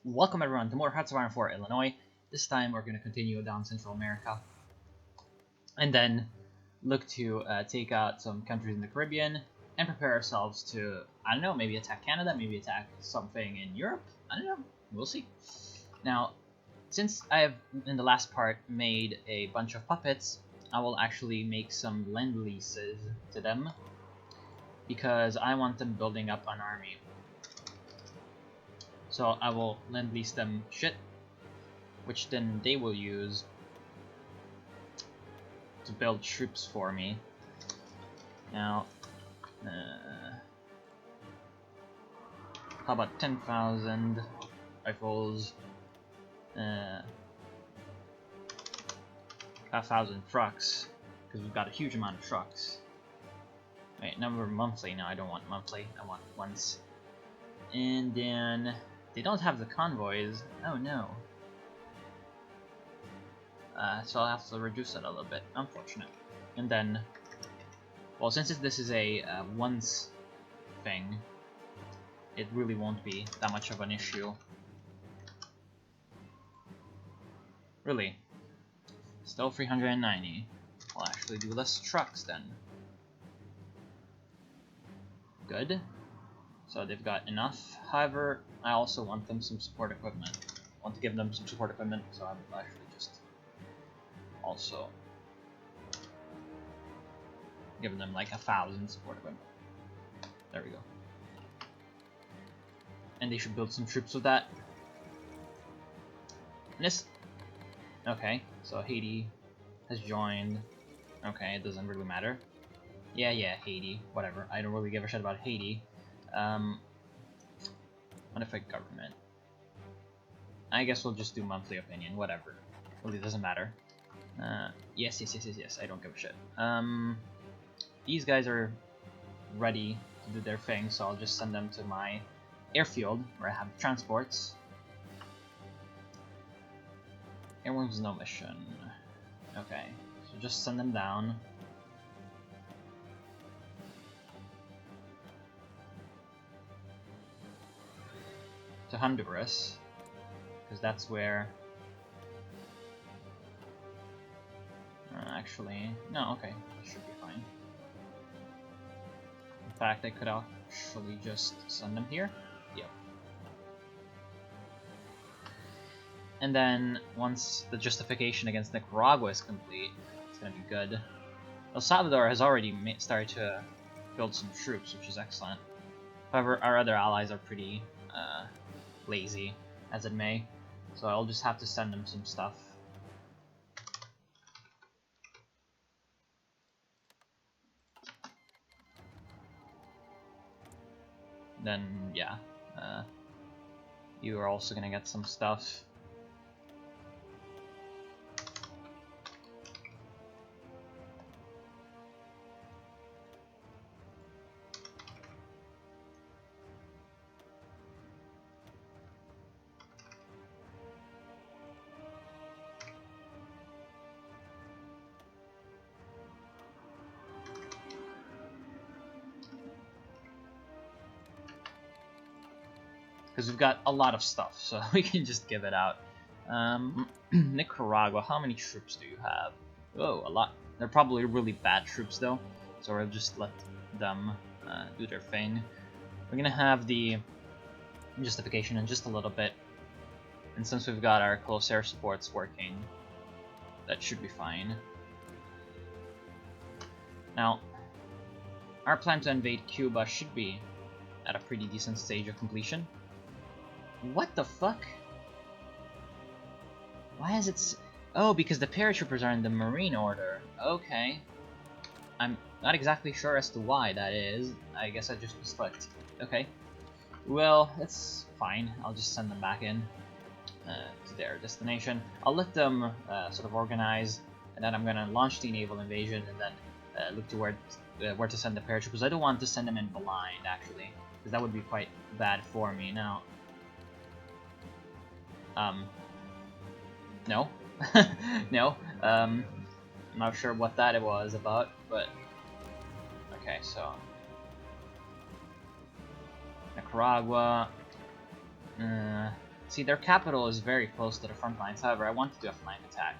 Welcome everyone to more Hearts of Iron 4 Illinois. This time we're going to continue down Central America and then look to take out some countries in the Caribbean and prepare ourselves to, I don't know, maybe attack Canada, maybe attack something in Europe. I don't know, we'll see. Now, since I have in the last part made a bunch of puppets, I will actually make some lend leases to them because I want them building up an army. So I will lend lease them shit, which then they will use to build troops for me. Now, how about 10,000 rifles, 1,000 trucks, because we've got a huge amount of trucks. Wait, number monthly, no I don't want monthly, I want once. And then, they don't have the convoys, oh no. So I'll have to reduce it a little bit, unfortunate. And then, well, since this is a once thing, it really won't be that much of an issue. Really. Still 390. I'll actually do less trucks then. Good. So they've got enough. However, I also want them some support equipment. I want to give them some support equipment, so I will actually just also give them like 1,000 support equipment. There we go. And they should build some troops with that. And this... Okay, so Haiti has joined. Okay, it doesn't really matter. Yeah, Haiti, whatever. I don't really give a shit about Haiti. Modified government. I guess we'll just do monthly opinion, whatever. Really doesn't matter. Yes, I don't give a shit. These guys are ready to do their thing, so I'll just send them to my airfield, where I have transports. Airworms no mission. Okay, so just send them down. To Honduras, because that's where... actually, no, okay, that should be fine. In fact, I could actually just send them here. Yep. And then, once the justification against Nicaragua is complete, it's gonna be good. El Salvador has already started to build some troops, which is excellent. However, our other allies are pretty lazy, as it may, so I'll just have to send them some stuff. Then, yeah, you are also gonna get some stuff. Because we've got a lot of stuff, so we can just give it out. Nicaragua, how many troops do you have? Oh, a lot. They're probably really bad troops though, so we'll just let them do their thing. We're gonna have the justification in just a little bit, and since we've got our close air supports working, that should be fine. Now, our plan to invade Cuba should be at a pretty decent stage of completion. What the fuck? Why is it oh, because the paratroopers are in the Marine Order. Okay. I'm not exactly sure as to why that is. I guess I just was clicked. Okay. Well, that's fine. I'll just send them back in to their destination. I'll let them sort of organize, and then I'm gonna launch the naval invasion, and then look to where to send the paratroopers. I don't want to send them in blind, actually, because that would be quite bad for me. Now, no. No. I'm not sure what that it was about, but... Okay, so... Nicaragua... See, their capital is very close to the front lines. However, I want to do a flank attack.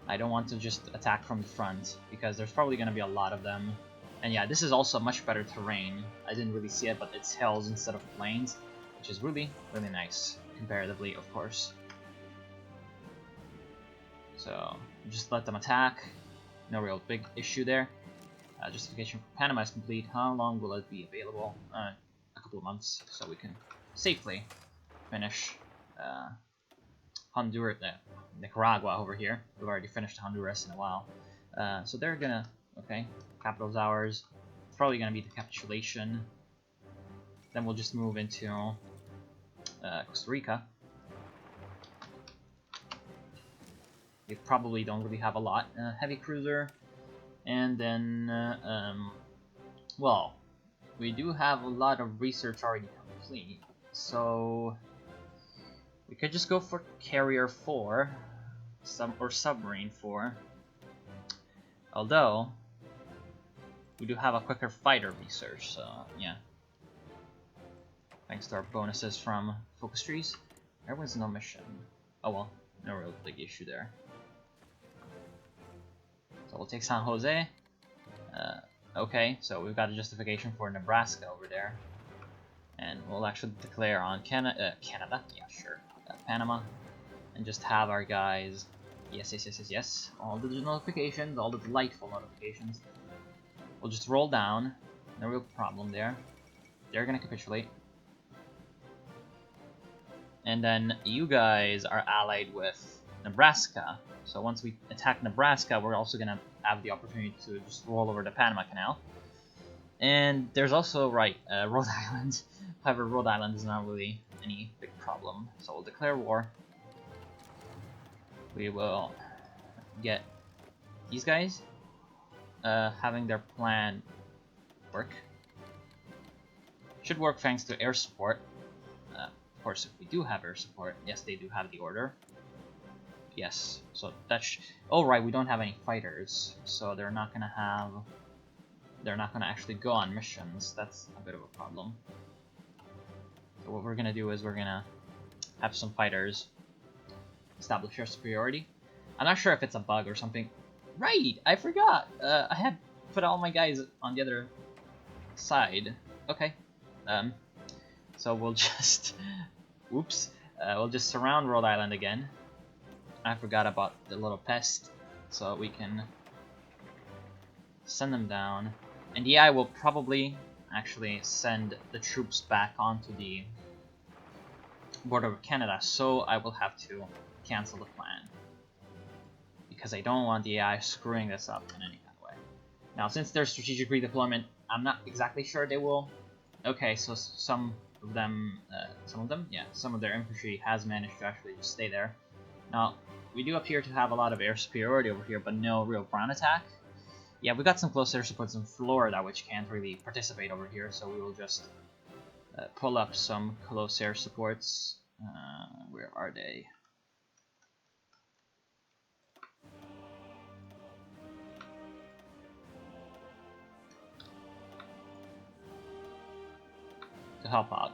I don't want to just attack from the front, because there's probably going to be a lot of them. And yeah, this is also much better terrain. I didn't really see it, but it's hills instead of plains, which is really, really nice, comparatively, of course. So, just let them attack. No real big issue there. Justification for Panama is complete. How long will it be available? A couple of months, so we can safely finish Honduras, Nicaragua over here. We've already finished Honduras in a while. So they're gonna, okay, capital's ours. It's probably gonna be the capitulation. Then we'll just move into Costa Rica. We probably don't really have a lot. Heavy cruiser. And then, well, we do have a lot of research already complete. So we could just go for Carrier 4, or Submarine 4. Although, we do have a quicker fighter research, so yeah. Thanks to our bonuses from focus trees. There was no mission. Oh well, no real big issue there. So we'll take San Jose. Okay, so we've got a justification for Nebraska over there. And we'll actually declare on Canada, yeah, sure, Panama, and just have our guys, yes, all the notifications, all the delightful notifications. We'll just roll down, no real problem there. They're gonna capitulate. And then you guys are allied with Nebraska, so once we attack Nebraska, we're also gonna have the opportunity to just roll over the Panama Canal. And there's also, right, Rhode Island. However, Rhode Island is not really any big problem, so we'll declare war. We will get these guys having their plan work. Should work thanks to air support. Of course, if we do have air support, yes, they do have the order. Yes, so that's. Oh right, we don't have any fighters, so they're not gonna actually go on missions. That's a bit of a problem. So what we're gonna do is we're gonna have some fighters establish our superiority. I'm not sure if it's a bug or something. Right, I forgot. I had put all my guys on the other side. Okay. So we'll just, whoops. We'll just surround Rhode Island again. I forgot about the little pest, so we can send them down. And yeah, I will probably actually send the troops back onto the border of Canada, so I will have to cancel the plan. Because I don't want the AI screwing this up in any kind of way. Now, since there's strategic redeployment, I'm not exactly sure they will. Okay, so some of their infantry has managed to actually just stay there. Now, we do appear to have a lot of air superiority over here, but no real ground attack. Yeah, we got some close air supports in Florida, which can't really participate over here, so we will just pull up some close air supports. Where are they? To help out.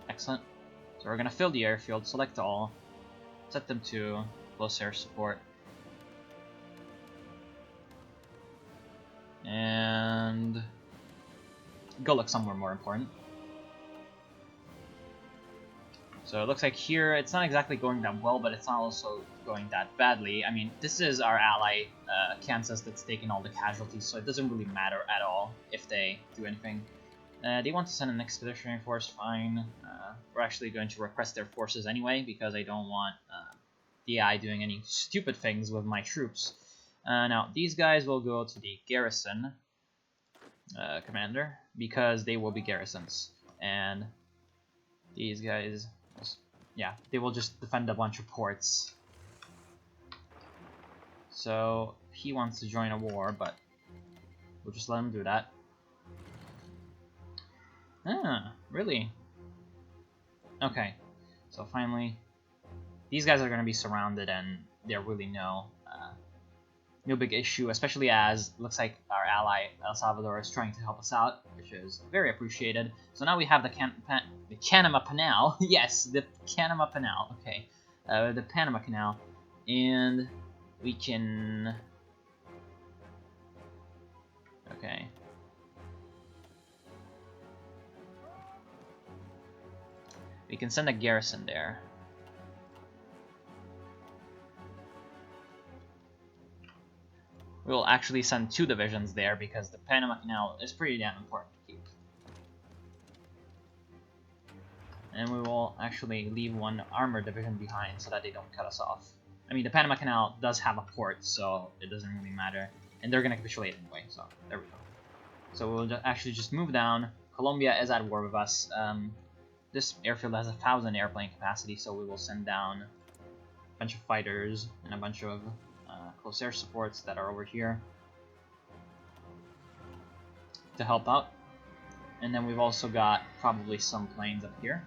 Excellent. So we're gonna fill the airfield, select all, set them to close air support, and go look somewhere more important. So it looks like here it's not exactly going that well, but it's not also going that badly. I mean, this is our ally, Kansas, that's taking all the casualties, so it doesn't really matter at all if they do anything. They want to send an expeditionary force, fine. We're actually going to request their forces anyway, because I don't want the AI doing any stupid things with my troops. Now, these guys will go to the garrison commander, because they will be garrisons. And these guys, yeah, they will just defend a bunch of ports. So, he wants to join a war, but we'll just let him do that. Ah, really? Okay, so finally, these guys are going to be surrounded, and there really no no big issue, especially as it looks like our ally El Salvador is trying to help us out, which is very appreciated. So now we have the Panama Canal. Yes, the Panama Canal. Okay, the Panama Canal, and we can. Okay. We can send a garrison there. We'll actually send 2 divisions there because the Panama Canal is pretty damn important to keep. And we will actually leave 1 armored division behind so that they don't cut us off. I mean, the Panama Canal does have a port, so it doesn't really matter. And they're going to capitulate anyway, so there we go. So we'll actually just move down. Colombia is at war with us. This airfield has 1,000 airplane capacity, so we will send down a bunch of fighters and a bunch of close air supports that are over here to help out. And then we've also got probably some planes up here.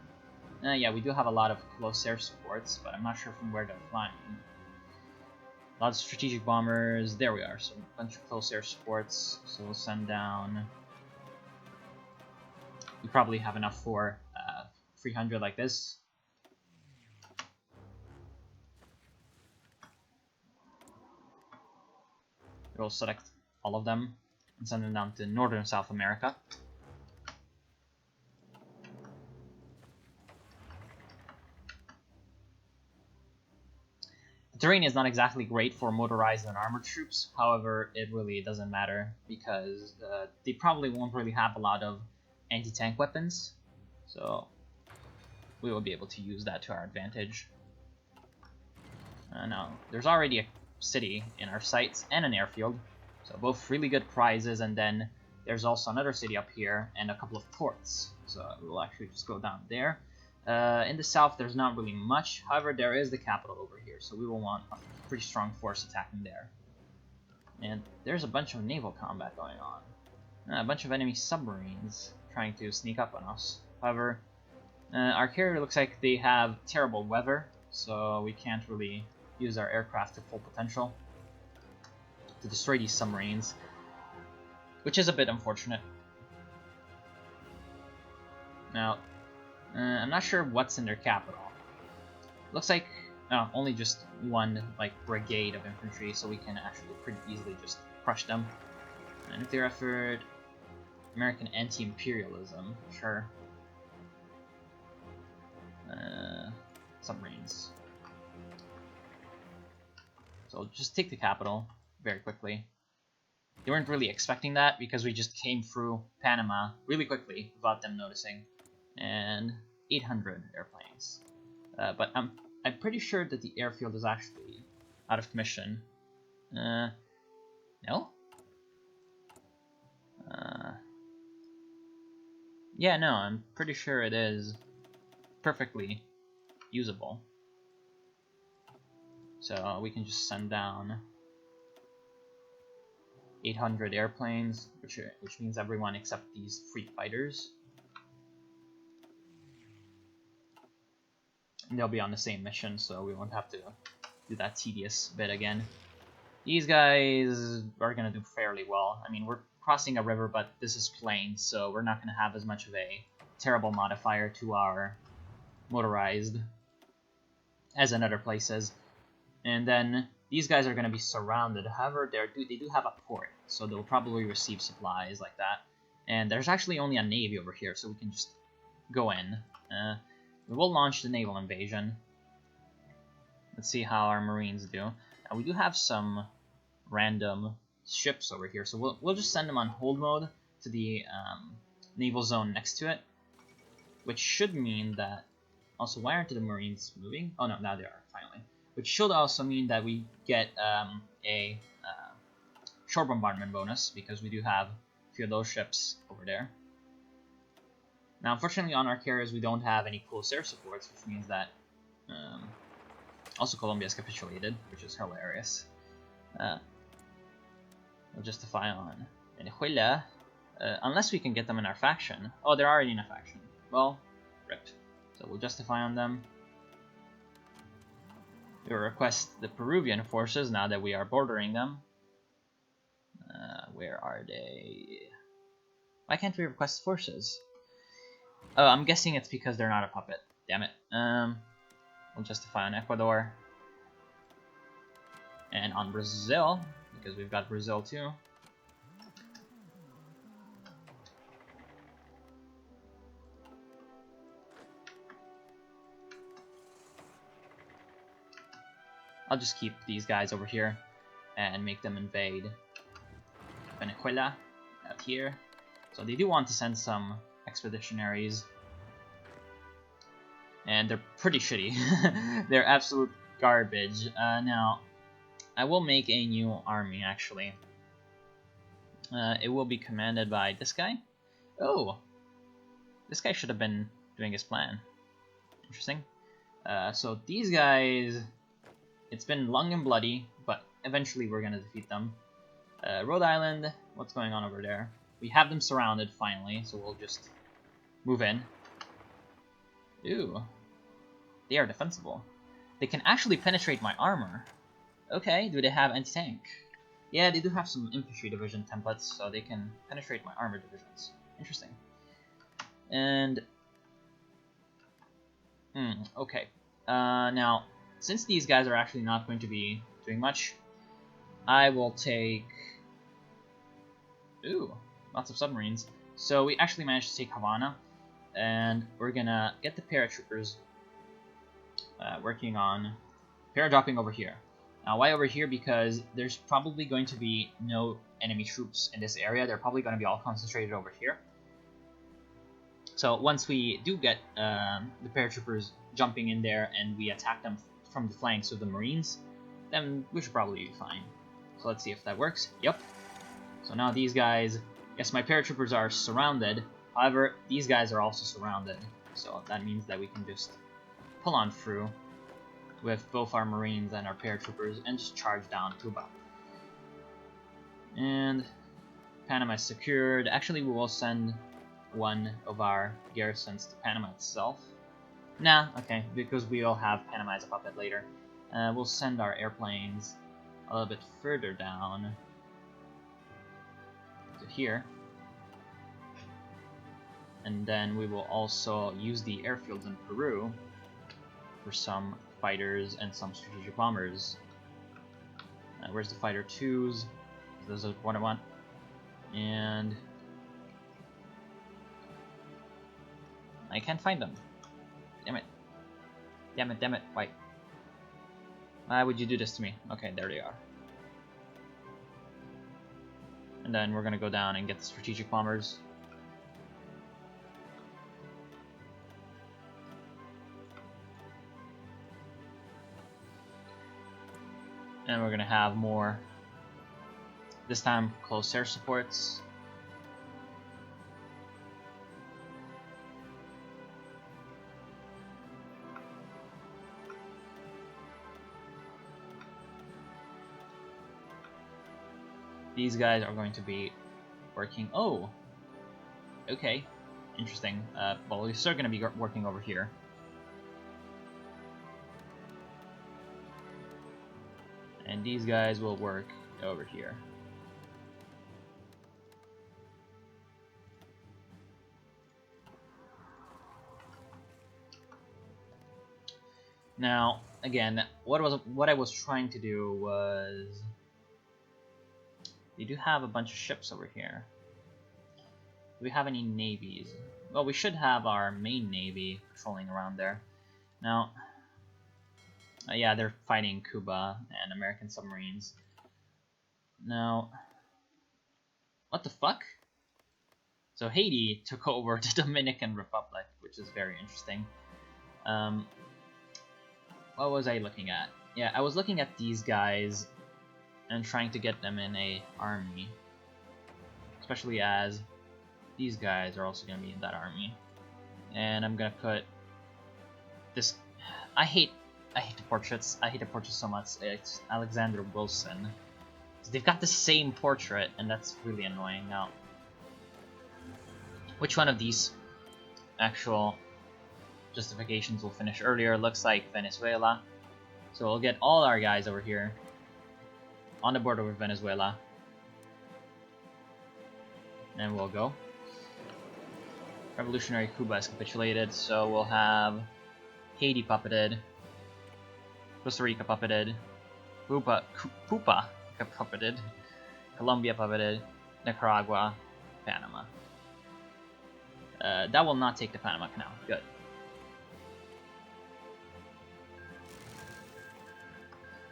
Yeah, we do have a lot of close air supports, but I'm not sure from where they're flying. A lot of strategic bombers. There we are. So a bunch of close air supports. So we'll send down. We probably have enough for 300 like this. We'll select all of them and send them down to northern South America. The terrain is not exactly great for motorized and armored troops. However, it really doesn't matter because they probably won't really have a lot of anti-tank weapons. So we will be able to use that to our advantage. Now, there's already a city in our sights and an airfield, so both really good prizes, and then there's also another city up here and a couple of ports, so we'll actually just go down there. In the south there's not really much, however there is the capital over here, so we will want a pretty strong force attacking there. And there's a bunch of naval combat going on. A bunch of enemy submarines trying to sneak up on us. However, our carrier looks like they have terrible weather, so we can't really use our aircraft to full potential to destroy these submarines, which is a bit unfortunate. Now, I'm not sure what's in their capital. Looks like only just 1 brigade of infantry, so we can actually pretty easily just crush them. Nuclear effort, American anti-imperialism, sure. Submarines. So I'll just take the capital very quickly. They weren't really expecting that because we just came through Panama really quickly without them noticing. And 800 airplanes. But I'm pretty sure that the airfield is actually out of commission. No? Yeah, no, I'm pretty sure it is perfectly usable. So we can just send down 800 airplanes, which means everyone except these 3 fighters. And they'll be on the same mission, so we won't have to do that tedious bit again. These guys are going to do fairly well. I mean, we're crossing a river, but this is plain, so we're not going to have as much of a terrible modifier to our motorized as in other places. And then these guys are going to be surrounded. However, they do have a port, so they'll probably receive supplies like that. And there's actually only a navy over here, so we can just go in. We will launch the naval invasion. Let's see how our marines do. Now, we do have some random ships over here, so we'll just send them on hold mode to the naval zone next to it, which should mean that... Also, why aren't the marines moving? Oh no, now they are, finally. Which should also mean that we get a shore bombardment bonus, because we do have a few of those ships over there. Now, unfortunately, on our carriers, we don't have any close air supports, which means that also Colombia has capitulated, which is hilarious. We'll justify on Venezuela, unless we can get them in our faction. Oh, they're already in a faction. Well, ripped. So we'll justify on them. We will request the Peruvian forces now that we are bordering them. Where are they? Why can't we request forces? Oh, I'm guessing it's because they're not a puppet. Damn it. We'll justify on Ecuador. And on Brazil, because we've got Brazil too. I'll just keep these guys over here and make them invade Venezuela out here. So they do want to send some expeditionaries. And they're pretty shitty. They're absolute garbage. Now, I will make a new army, actually. It will be commanded by this guy. Oh! This guy should have been doing his plan. Interesting. So these guys... It's been long and bloody, but eventually we're gonna defeat them. Rhode Island, what's going on over there? We have them surrounded, finally, so we'll just move in. Ooh. They are defensible. They can actually penetrate my armor. Okay, do they have anti-tank? Yeah, they do have some infantry division templates, so they can penetrate my armor divisions. Interesting. And... okay. Now, since these guys are actually not going to be doing much, I will take... Ooh, lots of submarines. So we actually managed to take Havana, and we're gonna get the paratroopers working on paradropping over here. Now, why over here? Because there's probably going to be no enemy troops in this area. They're probably going to be all concentrated over here. So once we do get the paratroopers jumping in there and we attack them from the flanks with the Marines, then we should probably be fine. So let's see if that works. Yep. So now these guys... Yes, my paratroopers are surrounded. However, these guys are also surrounded. So that means that we can just pull on through with both our Marines and our paratroopers and just charge down Cuba. And Panama is secured. Actually, we will send one of our garrisons to Panama itself. Nah, okay, because we will have Panama as a puppet later. We'll send our airplanes a little bit further down to here. And then we will also use the airfields in Peru for some fighters and some strategic bombers. Where's the fighter 2s? Those are what I want. And I can't find them. Damn it. Damn it, damn it. Why? Why would you do this to me? Okay, there they are. And then we're gonna go down and get the strategic bombers. And we're gonna have more, this time, close air supports. These guys are going to be working. Oh, okay, interesting. Well, we're still going to be working over here. And these guys will work over here. Now, again, what I was trying to do was, we do have a bunch of ships over here. Do we have any navies? Well, we should have our main navy patrolling around there. Now, yeah, they're fighting Cuba and American submarines. Now, what the fuck? So Haiti took over the Dominican Republic, which is very interesting. What was I looking at? Yeah, I was looking at these guys and trying to get them in a army. Especially as these guys are also going to be in that army. And I'm going to put this... I hate the portraits. I hate the portraits so much. It's Alexander Wilson. So they've got the same portrait, and that's really annoying. Now, which one of these actual justifications will finish earlier? Looks like Venezuela. So we'll get all our guys over here on the border with Venezuela. and we'll go. Revolutionary Cuba has capitulated, so we'll have Haiti puppeted, Costa Rica puppeted, Pupa puppeted, Colombia puppeted, Nicaragua, Panama. That will not take the Panama Canal. Good.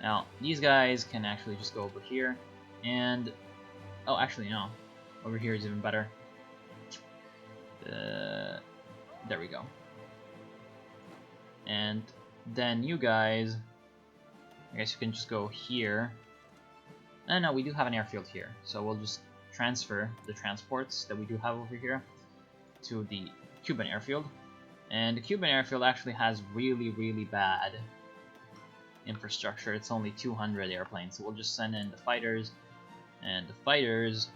Now, these guys can actually just go over here, and... Oh, actually, no. Over here is even better. There we go. And then you guys... I guess you can just go here. No, we do have an airfield here, so we'll just transfer the transports that we do have over here to the Cuban airfield. And the Cuban airfield actually has really, really bad infrastructure. It's only 200 airplanes, so we'll just send in the fighters, and the fighters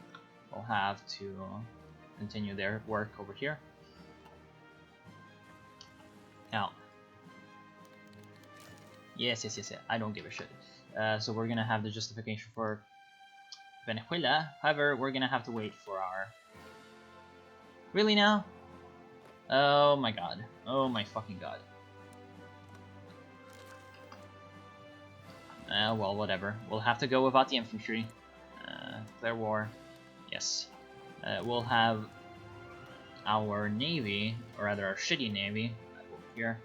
will have to continue their work over here. Now, yes, I don't give a shit. So we're gonna have the justification for Venezuela. However, we're gonna have to wait for our... Really now? Oh my god. Oh my fucking god. Well, whatever. We'll have to go without the infantry. Declare war. Yes. We'll have our navy, or rather our shitty navy, over here.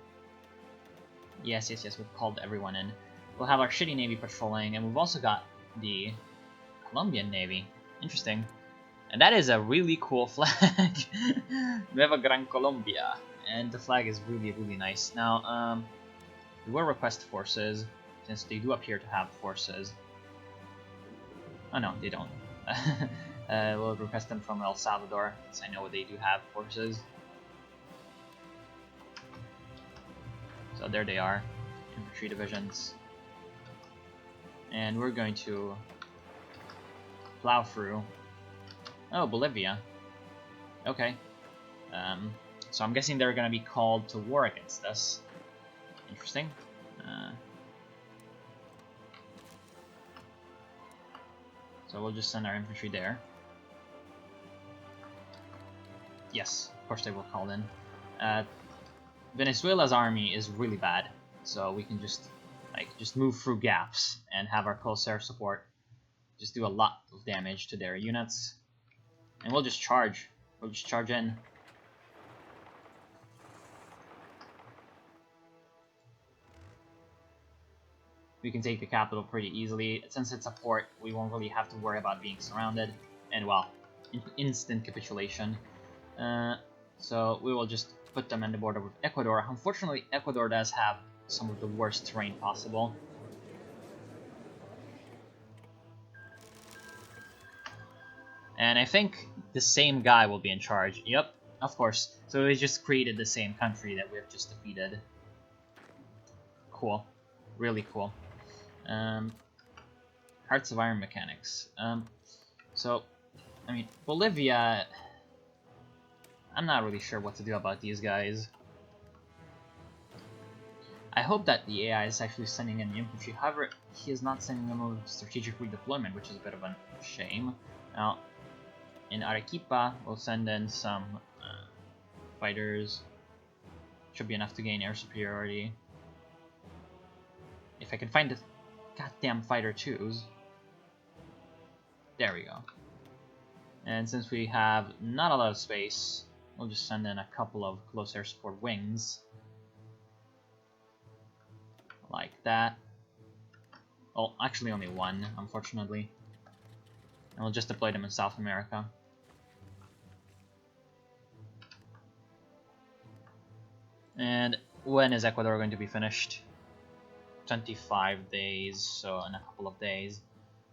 Yes, we've called everyone in. We'll have our shitty navy patrolling, and we've also got the Colombian navy. Interesting. And that is a really cool flag. Nueva Gran Colombia. And the flag is really, really nice. Now, we will request forces, since they do appear to have forces. Oh no, they don't. We'll request them from El Salvador, since I know they do have forces. So there they are, infantry divisions. And we're going to plow through. Oh, Bolivia. Okay. So I'm guessing they're going to be called to war against us. Interesting. So we'll just send our infantry there. Yes, of course they will call in. Venezuela's army is really bad, so we can just move through gaps and have our close air support just do a lot of damage to their units. And we'll just charge. We'll just charge in. We can take the capital pretty easily. Since it's a port, we won't really have to worry about being surrounded. And, well, instant capitulation. So we will just put them on the border with Ecuador. Unfortunately, Ecuador does have some of the worst terrain possible. And I think the same guy will be in charge. Yep, of course. So we just created the same country that we have just defeated. Cool. Really cool. Hearts of Iron mechanics. So, I mean, Bolivia... I'm not really sure what to do about these guys. I hope that the AI is actually sending in the infantry. However, he is not sending them a strategic redeployment, which is a bit of a shame. Now, in Arequipa, we'll send in some fighters. Should be enough to gain air superiority. If I can find the goddamn fighter twos. There we go. And since we have not a lot of space, we'll just send in a couple of close air support wings. Like that. Oh, actually only one, unfortunately. And we'll just deploy them in South America. And when is Ecuador going to be finished? 25 days, so in a couple of days.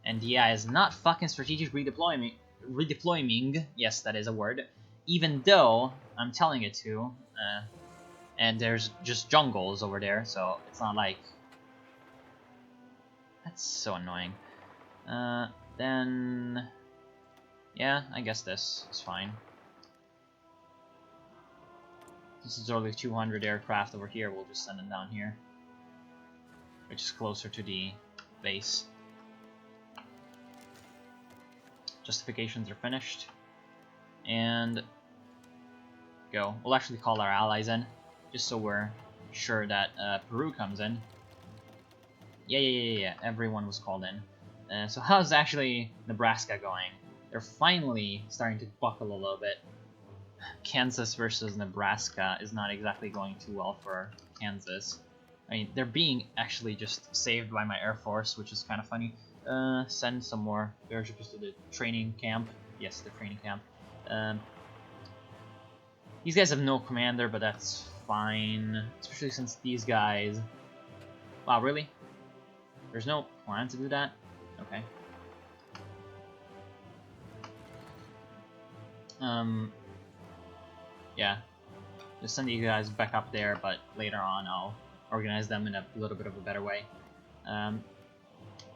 And yeah, is not fucking strategic redeploying, yes, that is a word, even though I'm telling it to, and there's just jungles over there, so it's not like... That's so annoying. Then... Yeah, I guess this is fine. This is only 200 aircraft over here, we'll just send them down here. Which is closer to the base. Justifications are finished. And go. We'll actually call our allies in, just so we're sure that Peru comes in. Yeah. Everyone was called in. So how's actually Nebraska going? They're finally starting to buckle a little bit. Kansas versus Nebraska is not exactly going too well for Kansas. I mean, they're being actually just saved by my Air Force, which is kind of funny. Send some more airships to the training camp. Yes, the training camp. These guys have no commander, but that's fine. Especially since these guys... Wow, really? There's no plan to do that? Okay. Yeah. Just send you guys back up there, but later on I'll organize them in a little bit of a better way.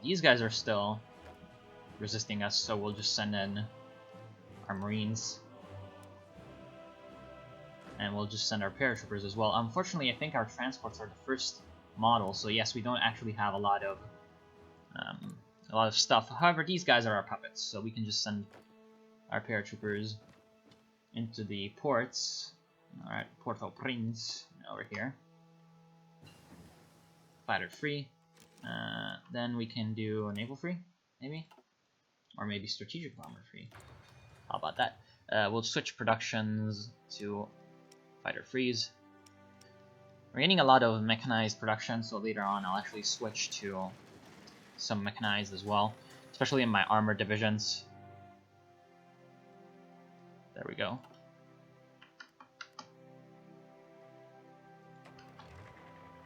These guys are still resisting us, so we'll just send in our Marines. And we'll just send our paratroopers as well. Unfortunately, I think our transports are the first model, so yes, we don't actually have a lot of stuff. However, these guys are our puppets, so we can just send our paratroopers into the ports. Alright, Port-au-Prince over here. Fighter free. Then we can do naval free, maybe? Or maybe strategic bomber free. How about that? We'll switch productions to fighter freeze. We're getting a lot of mechanized production, so later on I'll actually switch to some mechanized as well, especially in my armored divisions. There we go.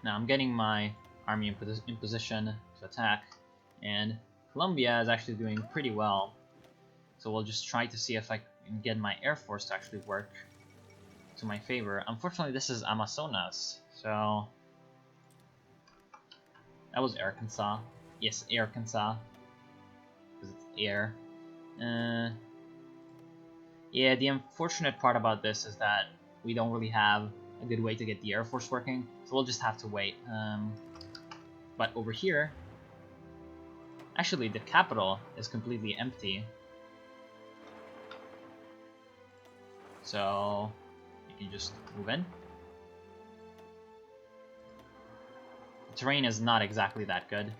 Now I'm getting my army in position to attack, and Colombia is actually doing pretty well. So we'll just try to see if I can get my Air Force to actually work to my favor. Unfortunately, this is Amazonas, so that was Arkansas. Yes, Arkansas, because it's air. Yeah, the unfortunate part about this is that we don't really have a good way to get the Air Force working, so we'll just have to wait. But over here, actually the capital is completely empty. So you can just move in. The terrain is not exactly that good.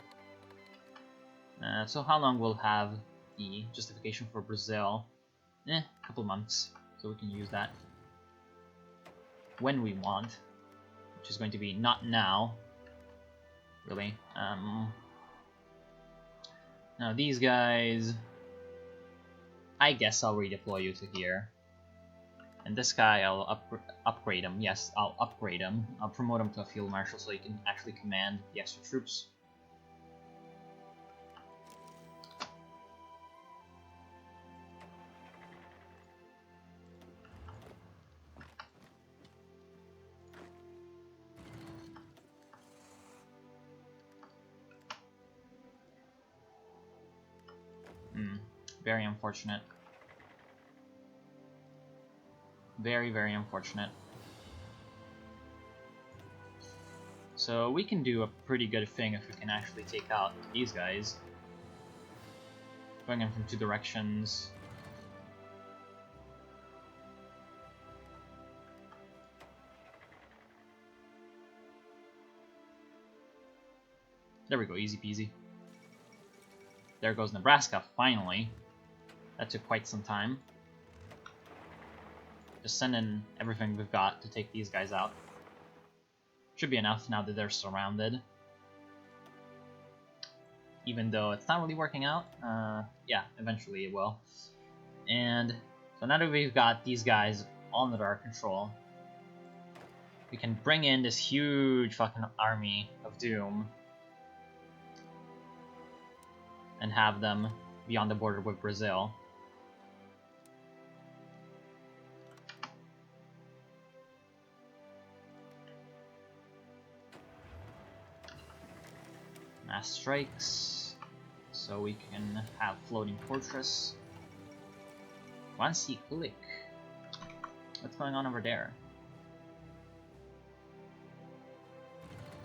So how long we'll have the justification for Brazil? A couple months, so we can use that when we want, which is going to be not now, really. Now these guys, I guess I'll redeploy you to here. And this guy, I'll upgrade him. Yes, I'll upgrade him. I'll promote him to a field marshal so he can actually command the extra troops. Very unfortunate. Very, very unfortunate. So we can do a pretty good thing if we can actually take out these guys. Going in from two directions. There we go, easy peasy. There goes Nebraska, finally. That took quite some time. Just send in everything we've got to take these guys out. Should be enough now that they're surrounded. Even though it's not really working out. Yeah, eventually it will. And so now that we've got these guys all under our control, we can bring in this huge fucking army of doom and have them be on the border with Brazil. Mass strikes, so we can have floating fortress. Wansi Kulik. What's going on over there?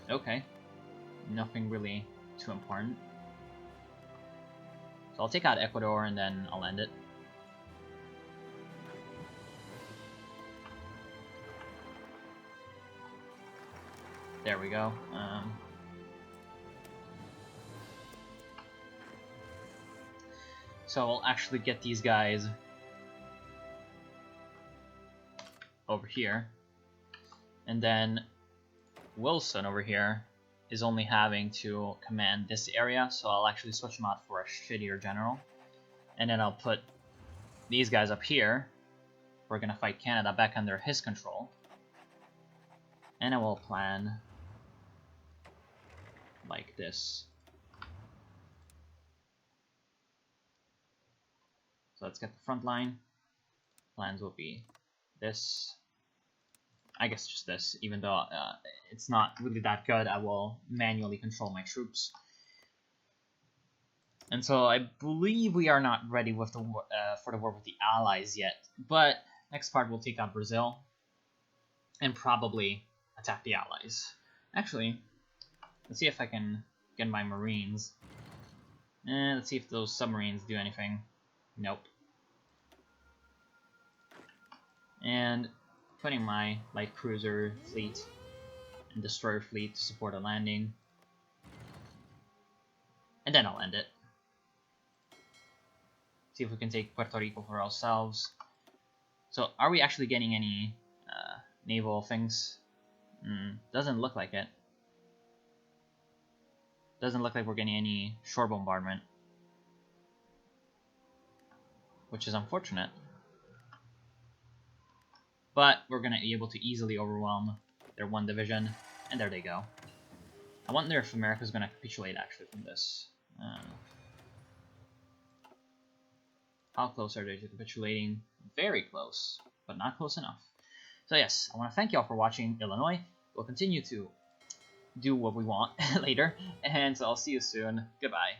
Okay, nothing really too important. So I'll take out Ecuador and then I'll end it. There we go. So we'll actually get these guys over here. And then Wilson over here is only having to command this area, so I'll actually switch him out for a shittier general. And then I'll put these guys up here. We're gonna fight Canada back under his control. And I will plan like this. So let's get the front line. Plans will be this. I guess just this, even though it's not really that good, I will manually control my troops. And so I believe we are not ready with the for the war with the Allies yet. But next part we'll take out Brazil and probably attack the Allies. Actually, let's see if I can get my Marines. Let's see if those submarines do anything. Nope. And putting my light cruiser fleet and destroyer fleet to support a landing. And then I'll end it. See if we can take Puerto Rico for ourselves. So, are we actually getting any naval things? Doesn't look like it. Doesn't look like we're getting any shore bombardment. Which is unfortunate. But we're going to be able to easily overwhelm their one division. And there they go. I wonder if America's going to capitulate actually from this. How close are they to capitulating? Very close, but not close enough. So yes, I want to thank you all for watching Illinois. We'll continue to do what we want later. And so I'll see you soon. Goodbye.